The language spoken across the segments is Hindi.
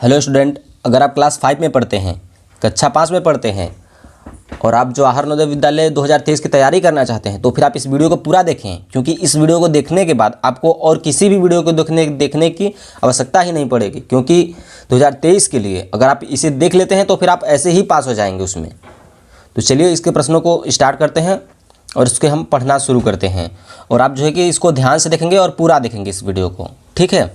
हेलो स्टूडेंट, अगर आप क्लास 5 में पढ़ते हैं, कक्षा 5 में पढ़ते हैं और आप जो आहार नवोदय विद्यालय 2023 की तैयारी करना चाहते हैं तो फिर आप इस वीडियो को पूरा देखें, क्योंकि इस वीडियो को देखने के बाद आपको और किसी भी वीडियो को देखने की आवश्यकता ही नहीं पड़ेगी, क्योंकि 2023 के लिए अगर आप इसे देख लेते हैं तो फिर आप ऐसे ही पास हो जाएंगे उसमें। तो चलिए इसके प्रश्नों को स्टार्ट करते हैं और इसके हम पढ़ना शुरू करते हैं और आप जो है कि इसको ध्यान से देखेंगे और पूरा देखेंगे इस वीडियो को, ठीक है।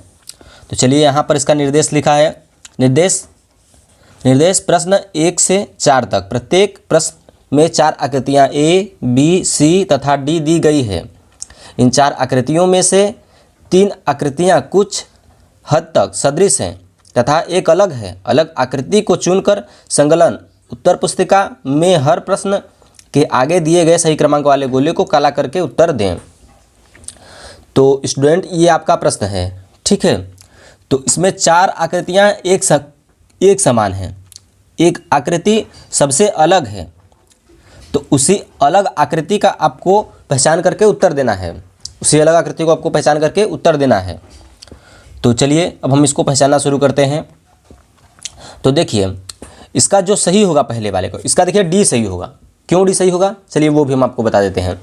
तो चलिए यहाँ पर इसका निर्देश लिखा है। निर्देश प्रश्न 1 से 4 तक। प्रत्येक प्रश्न में 4 आकृतियाँ A, B, C तथा D दी गई है। इन 4 आकृतियों में से 3 आकृतियाँ कुछ हद तक सदृश हैं तथा एक अलग है। अलग आकृति को चुनकर संकलन उत्तर पुस्तिका में हर प्रश्न के आगे दिए गए सही क्रमांक वाले गोले को काला करके उत्तर दें। तो स्टूडेंट, ये आपका प्रश्न है, ठीक है। तो इसमें 4 आकृतियाँ एक समान हैं, एक आकृति सबसे अलग है, तो उसी अलग आकृति का आपको पहचान करके उत्तर देना है। उसी अलग आकृति को आपको पहचान करके उत्तर देना है। तो चलिए अब हम इसको पहचानना शुरू करते हैं। तो देखिए, इसका जो सही होगा पहले वाले को, इसका देखिए डी सही होगा। क्यों डी सही होगा, चलिए वो भी हम आपको बता देते हैं।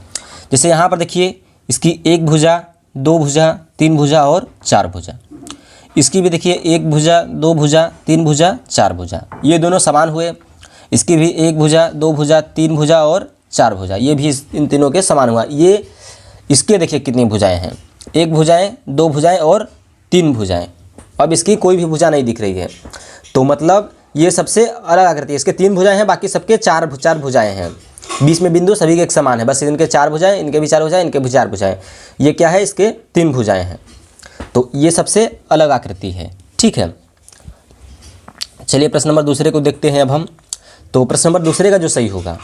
जैसे यहाँ पर देखिए, इसकी 1 भुजा, 2 भुजा, 3 भुजा और 4 भुजा। इसकी भी देखिए 1 भुजा, 2 भुजा, 3 भुजा, 4 भुजा, ये दोनों समान हुए। इसकी भी 1 भुजा, 2 भुजा, 3 भुजा और 4 भुजा, ये भी इन तीनों के समान हुआ। ये इसके देखिए कितनी भुजाएं हैं, 1 भुजाएं, 2 भुजाएं और 3 भुजाएं। अब इसकी कोई भी भुजा नहीं दिख रही है, तो मतलब ये सबसे अलग आकृति है। इसके 3 भुजाएं हैं, बाकी सबके 4 भुजाएं हैं। बीच में बिंदु सभी के एक समान है, बस इनके 4 भुजाएं, इनके भी 4 भुजाएं, इनके भी 4 भुजाएं। ये क्या है, इसके 3 भुजाएं हैं। तो ये सबसे अलग आकृति है, ठीक है। चलिए प्रश्न नंबर दूसरे को देखते हैं अब हम। तो प्रश्न नंबर दूसरे का जो सही होगा,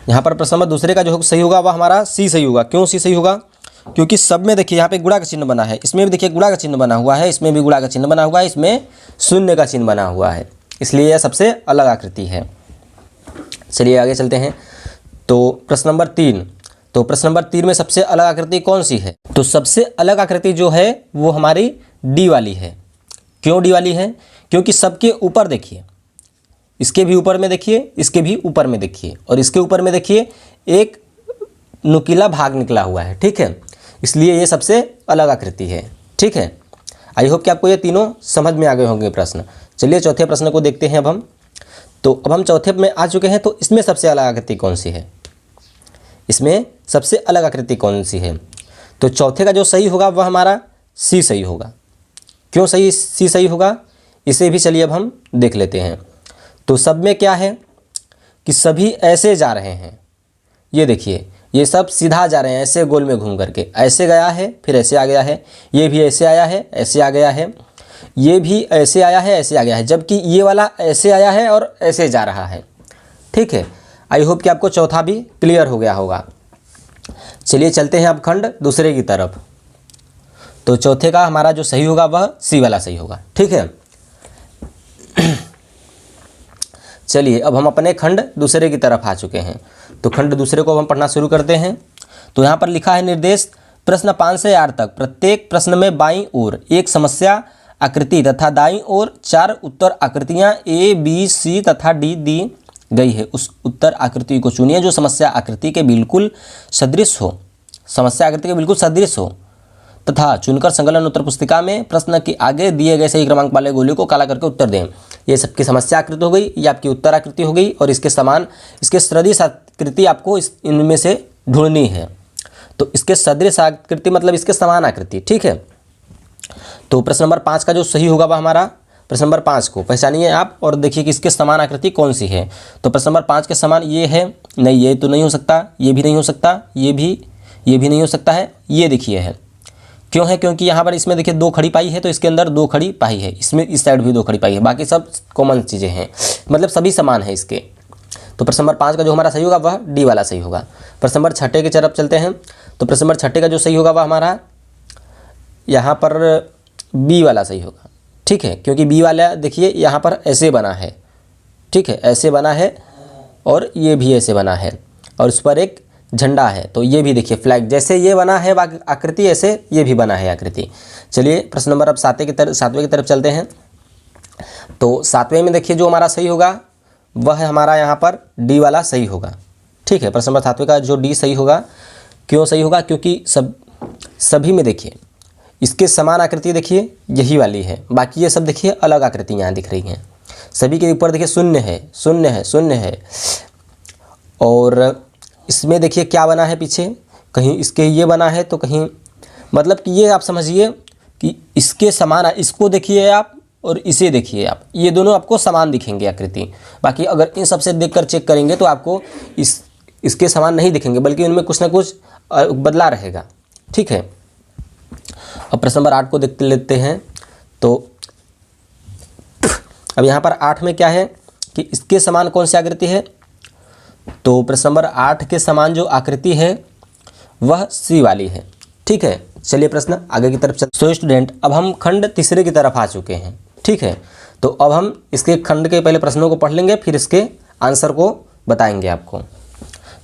यहाँ पर प्रश्न नंबर दूसरे का जो सही होगा वह हमारा सी सही होगा। क्यों सी सही होगा, क्योंकि सब में देखिए यहाँ पे गुणा का चिन्ह बना है, इसमें भी देखिए गुणा का चिन्ह बना हुआ है, इसमें भी गुणा का चिन्ह बना हुआ है, इसमें शून्य का चिन्ह बना हुआ है, इसलिए यह सबसे अलग आकृति है। चलिए आगे चलते हैं। तो प्रश्न नंबर 3। तो प्रश्न नंबर 3 में सबसे अलग आकृति कौन सी है, तो सबसे अलग आकृति जो है वो हमारी डी वाली है। क्यों डी वाली है, क्योंकि सबके ऊपर देखिए, इसके भी ऊपर में देखिए, इसके भी ऊपर में देखिए और इसके ऊपर में देखिए एक नुकीला भाग निकला हुआ है, ठीक है। इसलिए ये सबसे अलग आकृति है, ठीक है। आई होप कि आपको ये तीनों समझ में आ गए होंगे प्रश्न। चलिए चौथे प्रश्न को देखते हैं अब हम। तो अब हम चौथे में आ चुके हैं। तो इसमें सबसे अलग आकृति कौन सी है, इसमें सबसे अलग आकृति कौन सी है, तो चौथे का जो सही होगा वह हमारा सी सही होगा। क्यों सी सही होगा, इसे भी चलिए अब हम देख लेते हैं। तो सब में क्या है कि सभी ऐसे जा रहे हैं, ये देखिए, ये सब सीधा जा रहे हैं ऐसे गोल में घूम करके, ऐसे गया है फिर ऐसे आ गया है, ये भी ऐसे आया है ऐसे आ गया है, ये भी ऐसे आया है ऐसे आ गया है, जबकि ये वाला ऐसे आया है और ऐसे जा रहा है, ठीक है। आई होप कि आपको चौथा भी क्लियर हो गया होगा। चलिए चलते हैं अब खंड दूसरे की तरफ। तो चौथे का हमारा जो सही होगा वह सी वाला सही होगा, ठीक है। चलिए अब हम अपने खंड दूसरे की तरफ आ चुके हैं। तो खंड दूसरे को हम पढ़ना शुरू करते हैं। तो यहाँ पर लिखा है निर्देश प्रश्न 5 से 8 तक। प्रत्येक प्रश्न में बाईं ओर एक समस्या आकृति तथा दाईं ओर 4 उत्तर आकृतियाँ A, B, C तथा D दी गई है। उस उत्तर आकृति को चुनिए जो समस्या आकृति के बिल्कुल सदृश हो, समस्या आकृति के बिल्कुल सदृश हो तथा चुनकर संकलन उत्तर पुस्तिका में प्रश्न के आगे दिए गए सही क्रमांक वाले गोले को काला करके उत्तर दें। ये सबकी समस्या आकृति हो गई, ये आपकी उत्तर आकृति हो गई और इसके समान, इसके सदृश आकृति आपको इनमें से ढूंढनी है। तो इसके सदृश आकृति मतलब इसके समान आकृति, ठीक है। तो प्रश्न नंबर 5 का जो सही होगा वह हमारा, प्रश्न नंबर 5 को पहचानिए आप और देखिए कि इसके समान आकृति कौन सी है। तो प्रश्न नंबर 5 के समान ये है, नहीं ये तो नहीं हो सकता, ये भी नहीं हो सकता, ये भी नहीं हो सकता है, ये देखिए है। क्यों है, क्योंकि यहाँ पर इसमें देखिए 2 खड़ी पाई है, तो इसके अंदर 2 खड़ी पाई है, इसमें इस साइड भी 2 खड़ी पाई है, बाकी सब कॉमन चीज़ें हैं, मतलब सभी समान है इसके। तो प्रश्न नंबर 5 का जो हमारा सही होगा वह डी वाला सही होगा। प्रश्न नंबर 6 की तरफ चलते हैं। तो प्रश्न नंबर 6 का जो सही होगा वह हमारा यहाँ पर बी वाला सही होगा, ठीक है। क्योंकि बी वाला देखिए यहाँ पर ऐसे बना है, ठीक है, ऐसे बना है और ये भी ऐसे बना है और उस पर एक झंडा है, तो ये भी देखिए फ्लैग जैसे ये बना है आकृति, ऐसे ये भी बना है आकृति। चलिए प्रश्न नंबर अब 7वें की तरफ चलते हैं। तो सातवें में देखिए जो हमारा सही होगा वह हमारा यहाँ पर डी वाला सही होगा। ठीक है, प्रश्न नंबर सातवें का जो डी सही होगा, क्यों सही होगा? क्योंकि सभी में देखिए इसके समान आकृति देखिए यही वाली है, बाकी ये सब देखिए अलग आकृतियाँ यहाँ दिख रही हैं। सभी के ऊपर देखिए शून्य है, शून्य है, शून्य है, और इसमें देखिए क्या बना है पीछे, कहीं इसके ये बना है तो कहीं, मतलब कि ये आप समझिए कि इसके समान, इसको देखिए आप और इसे देखिए आप, ये दोनों आपको समान दिखेंगे आकृति। बाकी अगर इन सबसे देखकर चेक करेंगे तो आपको इसके समान नहीं दिखेंगे, बल्कि उनमें कुछ ना कुछ बदला रहेगा। ठीक है, अब प्रश्न नंबर 8 को देख लेते हैं। तो अब यहाँ पर 8 में क्या है कि इसके समान कौन सी आकृति है? तो प्रश्न नंबर 8 के समान जो आकृति है वह सी वाली है। ठीक है, चलिए प्रश्न आगे की तरफ चलते। तो स्टूडेंट, अब हम खंड तीसरे की तरफ आ चुके हैं। ठीक है, तो अब हम इसके खंड के पहले प्रश्नों को पढ़ लेंगे, फिर इसके आंसर को बताएंगे आपको।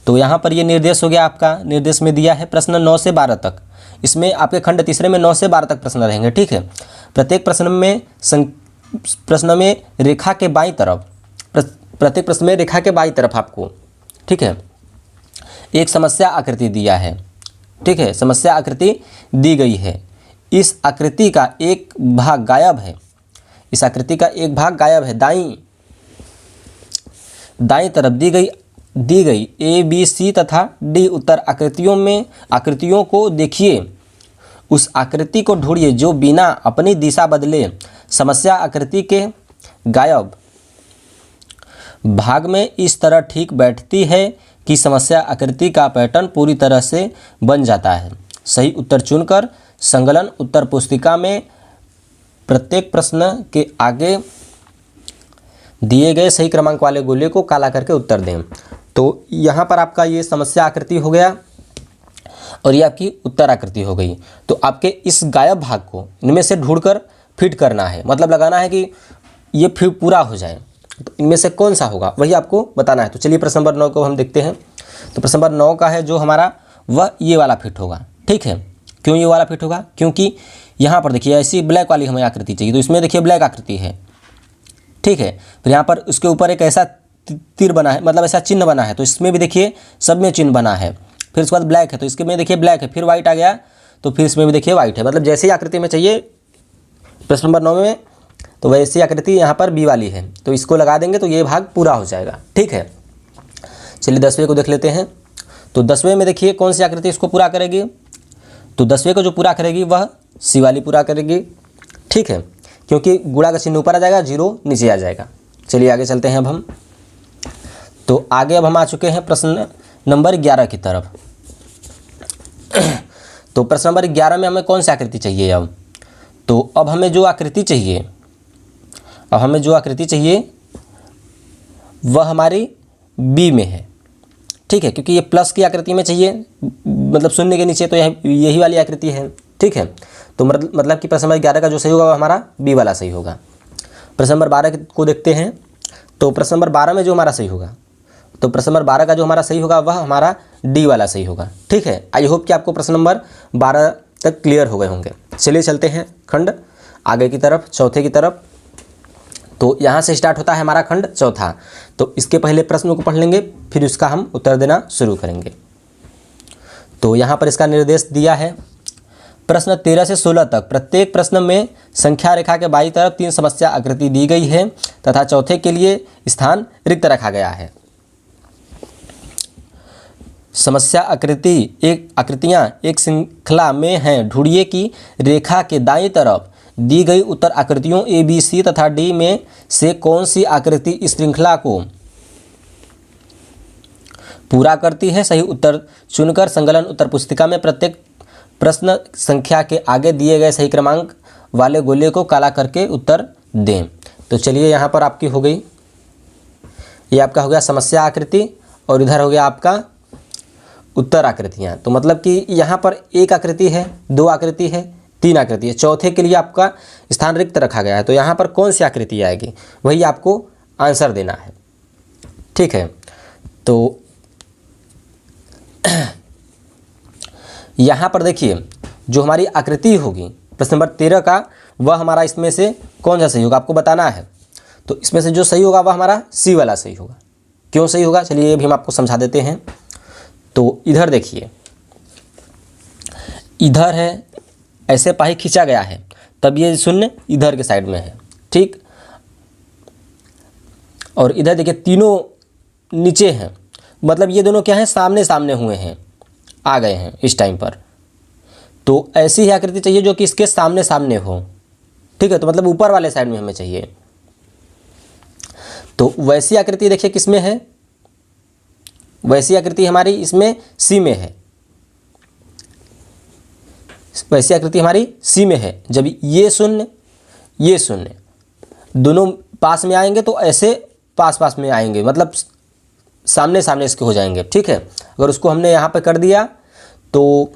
तो यहाँ पर ये निर्देश हो गया आपका, निर्देश में दिया है प्रश्न 9 से 12 तक। इसमें आपके खंड तीसरे में 9 से 12 तक प्रश्न रहेंगे। ठीक है, प्रत्येक प्रश्न में रेखा के बाईं तरफ, प्रत्येक प्रश्न में रेखा के बाईं तरफ आपको, ठीक है, एक समस्या आकृति दिया है। ठीक है, समस्या आकृति दी गई है। इस आकृति का एक भाग गायब है, इस आकृति का एक भाग गायब है। दाईं तरफ दी गई ए, बी, सी तथा डी उत्तर आकृतियों को देखिए, उस आकृति को ढूंढिए जो बिना अपनी दिशा बदले समस्या आकृति के गायब भाग में इस तरह ठीक बैठती है कि समस्या आकृति का पैटर्न पूरी तरह से बन जाता है। सही उत्तर चुनकर संकलन उत्तर पुस्तिका में प्रत्येक प्रश्न के आगे दिए गए सही क्रमांक वाले गोले को काला करके उत्तर दें। तो यहाँ पर आपका ये समस्या आकृति हो गया और ये आपकी उत्तर आकृति हो गई। तो आपके इस गायब भाग को इनमें से ढूंढकर फिट करना है, मतलब लगाना है कि ये फिर पूरा हो जाए। तो इनमें से कौन सा होगा वही आपको बताना है। तो चलिए प्रश्न नंबर 9 को हम देखते हैं। तो प्रश्न नंबर 9 का है जो हमारा, वह ये वाला फिट होगा। ठीक है, क्यों ये वाला फिट होगा? क्योंकि यहाँ पर देखिए ऐसी ब्लैक वाली हमें आकृति चाहिए, तो इसमें देखिए ब्लैक आकृति है। ठीक है, फिर यहाँ पर उसके ऊपर एक ऐसा तीर बना है, मतलब ऐसा चिन्ह बना है, तो इसमें भी देखिए सब में चिन्ह बना है। फिर उसके बाद ब्लैक है, तो इसके में देखिए ब्लैक है, फिर वाइट आ गया, तो फिर इसमें भी देखिए वाइट है। मतलब जैसे ही आकृति में चाहिए प्रश्न नंबर 9 में, तो वैसी आकृति यहाँ पर बी वाली है, तो इसको लगा देंगे तो ये भाग पूरा हो जाएगा। ठीक है, चलिए 10वें को देख लेते हैं। तो 10वें में देखिए कौन सी आकृति इसको पूरा करेगी? तो 10वें को जो पूरा करेगी वह सी वाली पूरा करेगी। ठीक है, क्योंकि गुणा का चिन्ह ऊपर आ जाएगा, 0 नीचे आ जाएगा। चलिए आगे चलते हैं अब हम। तो आगे अब हम आ चुके हैं प्रश्न नंबर 11 की तरफ। तो प्रश्न नंबर 11 में हमें कौन सी आकृति चाहिए अब? तो अब हमें जो आकृति चाहिए, वह हमारी बी में है। ठीक है, क्योंकि ये प्लस की आकृति में चाहिए, मतलब शून्य के नीचे, तो यही वाली आकृति है। ठीक है, तो मतलब कि प्रश्न नंबर 11 का जो सही होगा वह हमारा बी वाला सही होगा। प्रश्न नंबर 12 को देखते हैं। तो प्रश्न नंबर 12 में जो हमारा सही होगा, तो प्रश्न नंबर 12 का जो हमारा सही होगा वह हमारा डी वाला सही होगा। ठीक है, आई होप कि आपको प्रश्न नंबर 12 तक क्लियर हो गए होंगे। चलिए चलते हैं खंड आगे की तरफ, चौथे की तरफ। तो यहाँ से स्टार्ट होता है हमारा खंड चौथा। तो इसके पहले प्रश्न को पढ़ लेंगे, फिर उसका हम उत्तर देना शुरू करेंगे। तो यहाँ पर इसका निर्देश दिया है, प्रश्न 13 से 16 तक प्रत्येक प्रश्न में संख्या रेखा के बाईं तरफ 3 समस्या आकृति दी गई है तथा चौथे के लिए स्थान रिक्त रखा गया है। समस्या आकृतियाँ एक श्रृंखला में हैं। ढूंढिए कि रेखा के दाईं तरफ दी गई उत्तर आकृतियों ए, बी, सी तथा डी में से कौन सी आकृति इस श्रृंखला को पूरा करती है। सही उत्तर चुनकर संकलन उत्तर पुस्तिका में प्रत्येक प्रश्न संख्या के आगे दिए गए सही क्रमांक वाले गोले को काला करके उत्तर दें। तो चलिए यहाँ पर आपकी हो गई, ये आपका हो गया समस्या आकृति और इधर हो गया आपका उत्तर आकृतियाँ। तो मतलब कि यहाँ पर एक आकृति है, 2 आकृति है, 3 आकृति है, चौथे के लिए आपका स्थान रिक्त रखा गया है। तो यहाँ पर कौन सी आकृति आएगी वही आपको आंसर देना है। ठीक है, तो यहाँ पर देखिए जो हमारी आकृति होगी प्रश्न नंबर 13 का, वह हमारा इसमें से कौन सा सही होगा आपको बताना है। तो इसमें से जो सही होगा वह हमारा सी वाला सही होगा। क्यों सही होगा चलिए ये भी हम आपको समझा देते हैं। तो इधर देखिए, इधर है, ऐसे पाही खींचा गया है, तब ये शून्य इधर के साइड में है, ठीक। और इधर देखिए तीनों नीचे हैं, मतलब ये दोनों क्या हैं, सामने सामने हुए हैं, आ गए हैं इस टाइम पर। तो ऐसी ही आकृति चाहिए जो कि इसके सामने सामने हो, ठीक है। तो मतलब ऊपर वाले साइड में हमें चाहिए। तो वैसी आकृति देखिए किस में है, वैसी आकृति हमारी इसमें सी में है, वैसी आकृति हमारी सी में है। जब ये शून्य दोनों पास में आएंगे तो ऐसे पास पास में आएंगे, मतलब सामने सामने इसके हो जाएंगे, ठीक है। अगर उसको हमने यहाँ पे कर दिया तो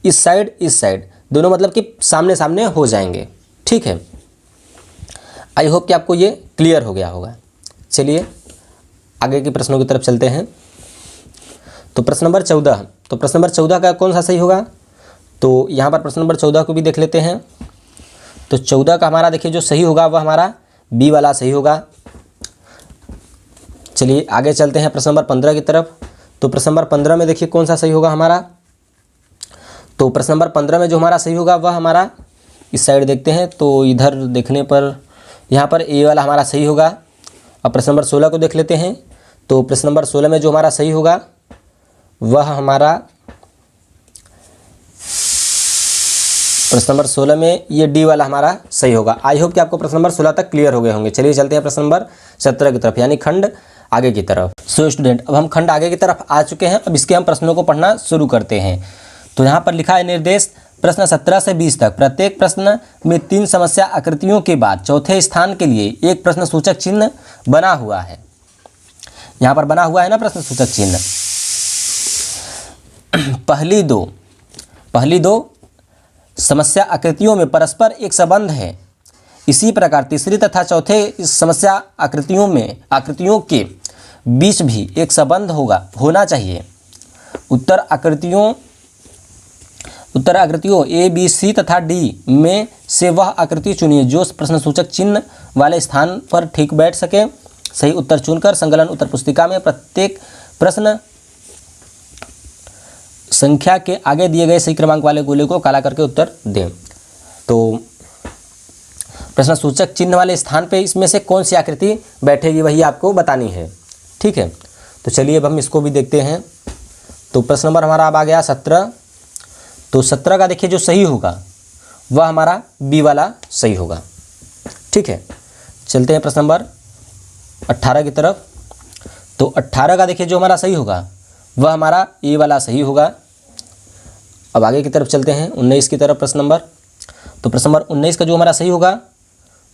इस साइड दोनों मतलब कि सामने सामने हो जाएंगे, ठीक है। आई होप कि आपको ये क्लियर हो गया होगा। चलिए आगे के प्रश्नों की तरफ चलते हैं। तो प्रश्न नंबर 14, तो प्रश्न नंबर 14 का कौन सा सही होगा, तो यहाँ पर प्रश्न नंबर 14 को भी देख लेते हैं। तो 14 का हमारा देखिए जो सही होगा वह हमारा बी वाला सही होगा। चलिए आगे चलते हैं प्रश्न नंबर 15 की तरफ। तो प्रश्न नंबर 15 में देखिए कौन सा सही होगा हमारा। तो प्रश्न नंबर 15 में जो हमारा सही होगा वह हमारा इस साइड देखते हैं। तो इधर देखने पर यहाँ पर ए वाला हमारा सही होगा। अब प्रश्न नंबर 16 को देख लेते हैं। तो प्रश्न नंबर 16 में जो हमारा सही होगा वह हमारा प्रश्न नंबर 16 में ये डी वाला हमारा सही होगा। आई होप कि आपको प्रश्न नंबर 16 तक क्लियर हो गए होंगे। चलिए चलते हैं प्रश्न नंबर 17 की तरफ, यानी खंड आगे की तरफ। सो स्टूडेंट, अब हम खंड आगे की तरफ आ चुके हैं। अब इसके हम प्रश्नों को पढ़ना शुरू करते हैं। तो यहाँ पर लिखा है निर्देश प्रश्न 17 से 20 तक प्रत्येक प्रश्न में 3 समस्या आकृतियों के बाद चौथे स्थान के लिए एक प्रश्न सूचक चिन्ह बना हुआ है। यहाँ पर बना हुआ है ना प्रश्न सूचक चिन्ह। पहली दो समस्या आकृतियों में परस्पर एक संबंध है। इसी प्रकार तीसरी तथा चौथे समस्या आकृतियों के बीच भी एक संबंध होना चाहिए। उत्तर आकृतियों ए बी सी तथा डी में से वह आकृति चुनिए जो प्रश्न सूचक चिन्ह वाले स्थान पर ठीक बैठ सके। सही उत्तर चुनकर संकलन उत्तर पुस्तिका में प्रत्येक प्रश्न संख्या के आगे दिए गए सही क्रमांक वाले गोले को काला करके उत्तर दें। तो प्रश्न सूचक चिन्ह वाले स्थान पे इसमें से कौन सी आकृति बैठेगी वही आपको बतानी है, ठीक है। तो चलिए अब हम इसको भी देखते हैं। तो प्रश्न नंबर हमारा अब आ गया 17। तो 17 का देखिए जो सही होगा वह हमारा बी वाला सही होगा, ठीक है। चलते हैं प्रश्न नंबर 18 की तरफ। तो 18 का देखिए जो हमारा सही होगा वह हमारा ए वाला सही होगा। अब आगे की तरफ चलते हैं 19 की तरफ प्रश्न नंबर। तो प्रश्न नंबर 19 का जो हमारा सही होगा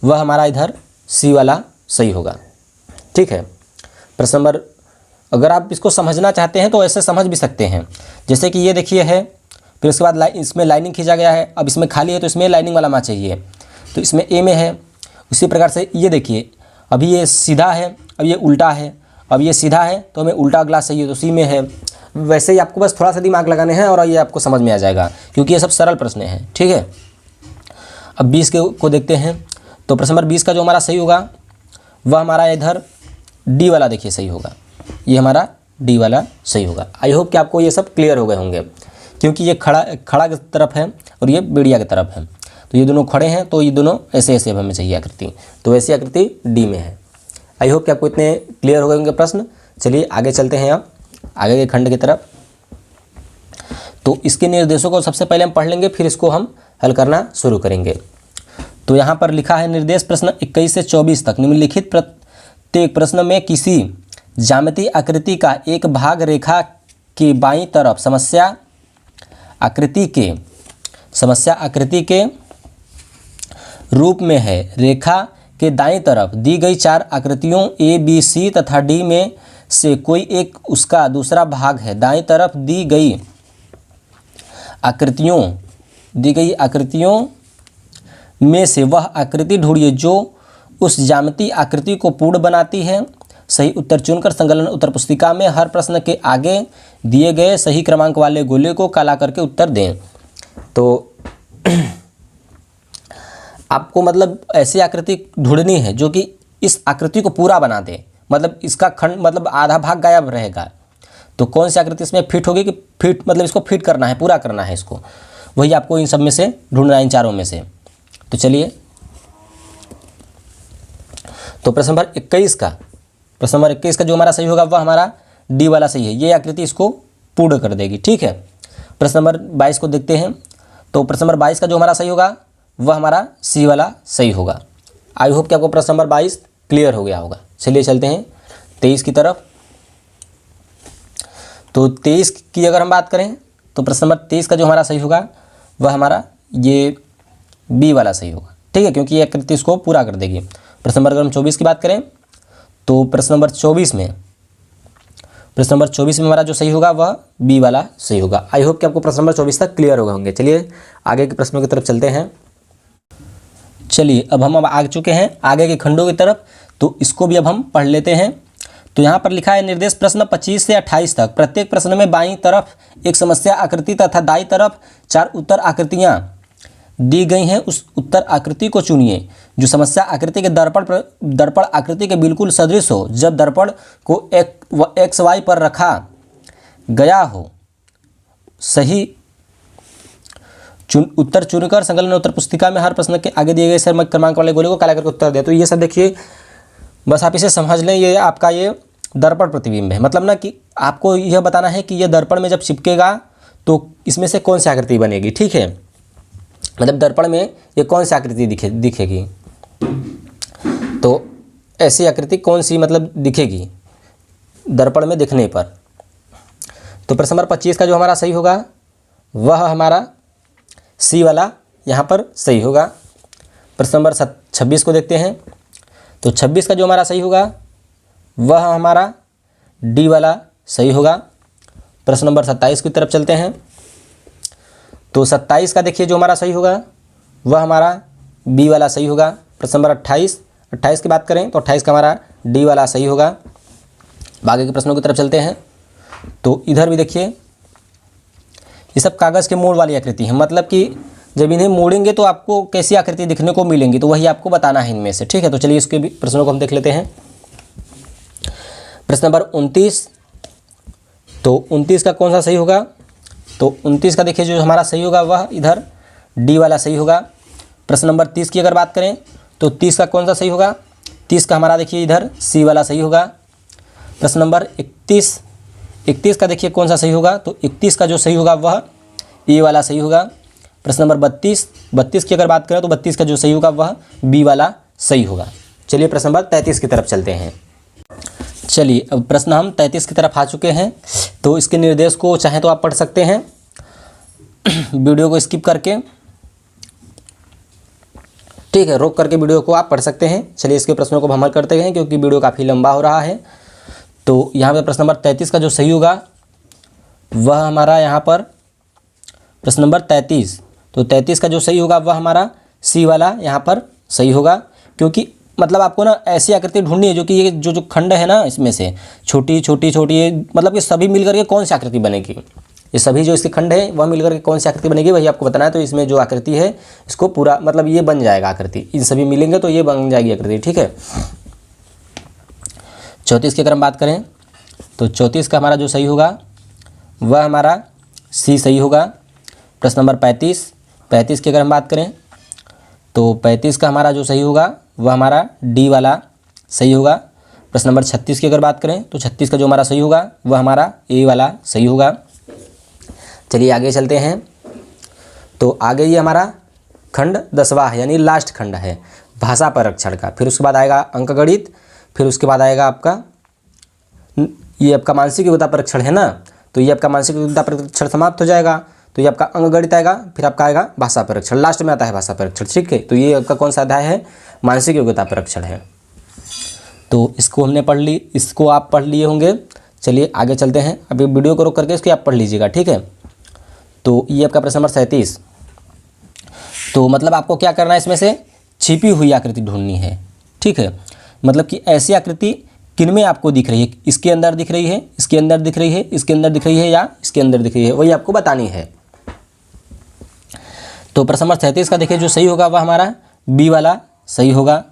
वह हमारा इधर सी वाला सही होगा, ठीक है। प्रश्न नंबर, अगर आप इसको समझना चाहते हैं तो ऐसे समझ भी सकते हैं, जैसे कि ये देखिए है, फिर उसके बाद इसमें लाइनिंग खींचा गया है। अब इसमें खाली है तो इसमें लाइनिंग वाला माँ चाहिए, तो इसमें ए में है। उसी प्रकार से ये देखिए, अभी ये सीधा है, अब ये उल्टा है, अब ये सीधा है तो हमें उल्टा अगला चाहिए, तो सी में है। वैसे ही आपको बस थोड़ा सा दिमाग लगाने हैं और ये आपको समझ में आ जाएगा, क्योंकि ये सब सरल प्रश्न हैं, ठीक है। अब 20 को देखते हैं। तो प्रश्न नंबर 20 का जो हमारा सही होगा वह हमारा इधर डी वाला देखिए सही होगा, ये हमारा डी वाला सही होगा। आई होप कि आपको ये सब क्लियर हो गए होंगे, क्योंकि ये खड़ा की तरफ है और ये बेड़िया की तरफ है। तो ये दोनों खड़े हैं तो ये दोनों ऐसे ऐसे हमें चाहिए आकृति, तो वैसी आकृति डी में है। आई होप कि आपको इतने क्लियर हो गए होंगे प्रश्न। चलिए आगे चलते हैं अब आगे के खंड की तरफ। तो इसके निर्देशों को सबसे पहले हम पढ़ लेंगे, फिर इसको हम हल करना शुरू करेंगे। तो यहाँ पर लिखा है निर्देश प्रश्न 21 से 24 तक निम्नलिखित प्रत्येक प्रश्न में किसी ज्यामितीय आकृति का एक भाग रेखा के बाईं तरफ समस्या आकृति के रूप में है। रेखा के दाईं तरफ दी गई 4 आकृतियों ए बी सी तथा डी में से कोई एक उसका दूसरा भाग है। दाईं तरफ दी गई आकृतियों में से वह आकृति ढूंढिए जो उस ज्यामितीय आकृति को पूर्ण बनाती है। सही उत्तर चुनकर संकलन उत्तर पुस्तिका में हर प्रश्न के आगे दिए गए सही क्रमांक वाले गोले को काला करके उत्तर दें। तो आपको मतलब ऐसी आकृति ढूंढनी है जो कि इस आकृति को पूरा बना दे, मतलब इसका खंड मतलब आधा भाग गायब रहेगा। तो कौन सी आकृति इसमें फिट होगी कि फिट मतलब इसको फिट करना है, पूरा करना है इसको, वही आपको इन सब में से ढूंढना है, इन चारों में से। तो चलिए, तो प्रश्न नंबर 21 का जो हमारा सही होगा वह हमारा डी वाला सही है। ये आकृति इसको पूर्ण कर देगी, ठीक है। प्रश्न नंबर 22 को देखते हैं। तो प्रश्न नंबर 22 का जो हमारा सही होगा वह हमारा सी वाला सही होगा। आई होप कि आपको प्रश्न नंबर 22 क्लियर हो गया होगा। चलिए चलते हैं 23 की तरफ। तो 23 की अगर हम बात करें तो प्रश्न नंबर 23 का जो हमारा सही होगा वह हमारा ये बी वाला सही होगा, ठीक है, क्योंकि ये आकृति इसको पूरा कर देगी। प्रश्न नंबर अगर हम 24 की बात करें तो प्रश्न नंबर 24 में हमारा जो सही होगा वह बी वाला सही होगा। आई होप कि आपको प्रश्न नंबर 24 तक क्लियर हो गए होंगे। चलिए आगे के प्रश्नों की तरफ चलते हैं। चलिए अब हम आ चुके हैं आगे के खंडों की तरफ, तो इसको भी अब हम पढ़ लेते हैं। तो यहाँ पर लिखा है निर्देश प्रश्न 25 से 28 तक। प्रत्येक प्रश्न में बाईं तरफ एक समस्या आकृति तथा दाईं तरफ 4 उत्तर आकृतियाँ दी गई हैं। उस उत्तर आकृति को चुनिए जो समस्या आकृति के दर्पण आकृति के बिल्कुल सदृश हो। जब दर्पण को एक्स वाई पर रखा गया हो, सही उत्तर चुनकर संकलन उत्तर पुस्तिका में हर प्रश्न के आगे दिए गए सर क्रमांक वाले गोले को काला करके उत्तर दे। तो ये सब देखिए, बस आप इसे समझ लें, ये आपका ये दर्पण प्रतिबिंब है। मतलब ना कि आपको यह बताना है कि ये दर्पण में जब चिपकेगा तो इसमें से कौन सी आकृति बनेगी, ठीक है। मतलब दर्पण में ये कौन सी आकृति दिखेगी, तो ऐसी आकृति कौन सी मतलब दिखेगी दर्पण में दिखने पर। तो प्रश्न नंबर 25 का जो हमारा सही होगा वह हमारा सी वाला यहाँ पर सही होगा। प्रश्न नंबर 26 को देखते हैं। तो 26 का जो हमारा सही होगा वह हमारा डी वाला सही होगा। प्रश्न नंबर 27 की तरफ चलते हैं। तो 27 का देखिए जो हमारा सही होगा वह हमारा बी वाला सही होगा। प्रश्न नंबर 28 की बात करें तो 28 का हमारा डी वाला सही होगा। आगे के प्रश्नों की तरफ चलते हैं। तो इधर भी देखिए, ये सब कागज़ के मोड़ वाली आकृति है। मतलब कि जब इन्हें मोड़ेंगे तो आपको कैसी आकृति दिखने को मिलेंगी, तो वही आपको बताना है इनमें से, ठीक है। तो चलिए इसके भी प्रश्नों को हम देख लेते हैं। प्रश्न नंबर 29। तो 29 का कौन सा सही होगा, तो 29 का देखिए जो हमारा सही होगा वह इधर डी वाला सही होगा। प्रश्न नंबर 30 की अगर बात करें तो 30 का कौन सा सही होगा, 30 का हमारा देखिए इधर सी वाला सही होगा। प्रश्न नंबर 31 का देखिए कौन सा सही होगा, तो 31 का जो सही होगा वह ए वाला सही होगा। प्रश्न नंबर 32 की अगर बात करें तो 32 का जो सही होगा वह बी वाला सही होगा। चलिए प्रश्न नंबर 33 की तरफ चलते हैं। चलिए अब प्रश्न हम 33 की तरफ आ चुके हैं। तो इसके निर्देश को चाहें तो आप पढ़ सकते हैं वीडियो को स्किप करके, ठीक है, रोक करके वीडियो को आप पढ़ सकते हैं। चलिए इसके प्रश्नों को हम हल करते हैं क्योंकि वीडियो काफ़ी लंबा हो रहा है। तो यहाँ पे प्रश्न नंबर 33 का जो सही होगा वह हमारा यहाँ पर प्रश्न नंबर 33, तो 33 का जो सही होगा वह हमारा सी वाला यहाँ पर सही होगा। क्योंकि मतलब आपको ना ऐसी आकृति ढूंढनी है जो कि ये जो खंड है ना, इसमें से छोटी मतलब ये सभी मिलकर के कौन सी आकृति बनेगी, ये सभी जो इसके खंड है वह मिलकर के कौन सी आकृति बनेगी वही आपको बताना है। तो इसमें जो आकृति है इसको पूरा मतलब ये बन जाएगा आकृति, इन सभी मिलेंगे तो ये बन जाएगी आकृति, ठीक है। 34 की अगर हम बात करें तो 34 का हमारा जो सही होगा वह हमारा सी सही होगा। प्रश्न नंबर 35 की अगर हम बात करें तो 35 का हमारा जो सही होगा वह हमारा डी वाला सही होगा। प्रश्न नंबर 36 की अगर बात करें तो 36 का जो हमारा सही होगा वह हमारा ए वाला सही होगा। चलिए आगे चलते हैं। तो आगे ये हमारा खंड 10वां है, यानी लास्ट खंड है भाषा परीक्षण का। फिर उसके बाद आएगा अंकगणित, फिर उसके बाद आएगा आपका ये आपका मानसिक योग्यता परीक्षण है ना, तो ये आपका मानसिक योग्यता परीक्षण समाप्त हो जाएगा। तो ये आपका अंकगणित आएगा, फिर आपका आएगा भाषा परीक्षण, लास्ट में आता है भाषा परीक्षण, ठीक है। तो ये आपका कौन सा अध्याय है, मानसिक योग्यता परीक्षण है। तो इसको हमने पढ़ ली, इसको आप पढ़ लिए होंगे। चलिए आगे चलते हैं। अभी वीडियो को रोक करके इसको आप पढ़ लीजिएगा, ठीक है। तो ये आपका प्रश्न नंबर 37। तो मतलब आपको क्या करना है, इसमें से छिपी हुई आकृति ढूंढनी है, ठीक है। मतलब कि ऐसी आकृति किन में आपको दिख रही है, इसके अंदर दिख रही है, इसके अंदर दिख रही है, इसके अंदर दिख रही है या इसके अंदर दिख रही है, वही आपको बतानी है। तो प्रश्न नंबर 37 का देखिए जो सही होगा वह हमारा बी वाला सही होगा।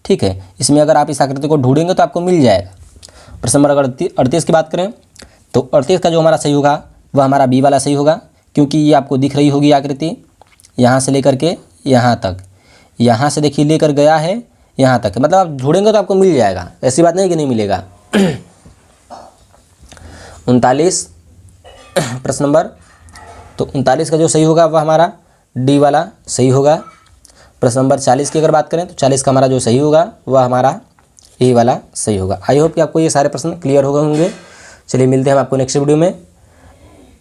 ठीक है, इसमें अगर आप इस आकृति को ढूंढेंगे तो आपको मिल जाएगा। प्रश्न नंबर अगर 38 की बात करें तो 38 का जो हमारा सही होगा वह हमारा बी वाला सही होगा, क्योंकि ये आपको दिख रही होगी आकृति यहाँ से लेकर के यहाँ तक, यहाँ से देखिए लेकर गया है यहाँ तक, मतलब आप ढूंढेंगे तो आपको मिल जाएगा, ऐसी बात नहीं कि नहीं मिलेगा। 39 प्रश्न नंबर, तो 39 का जो सही होगा वह हमारा डी वाला सही होगा। प्रश्न नंबर 40 की अगर बात करें तो 40 का हमारा जो सही होगा वह हमारा ए वाला सही होगा। आई होप कि आपको ये सारे प्रश्न क्लियर हो गए होंगे। चलिए मिलते हैं हम आपको नेक्स्ट वीडियो में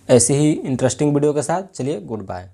ऐसे ही इंटरेस्टिंग वीडियो के साथ। चलिए गुड बाय।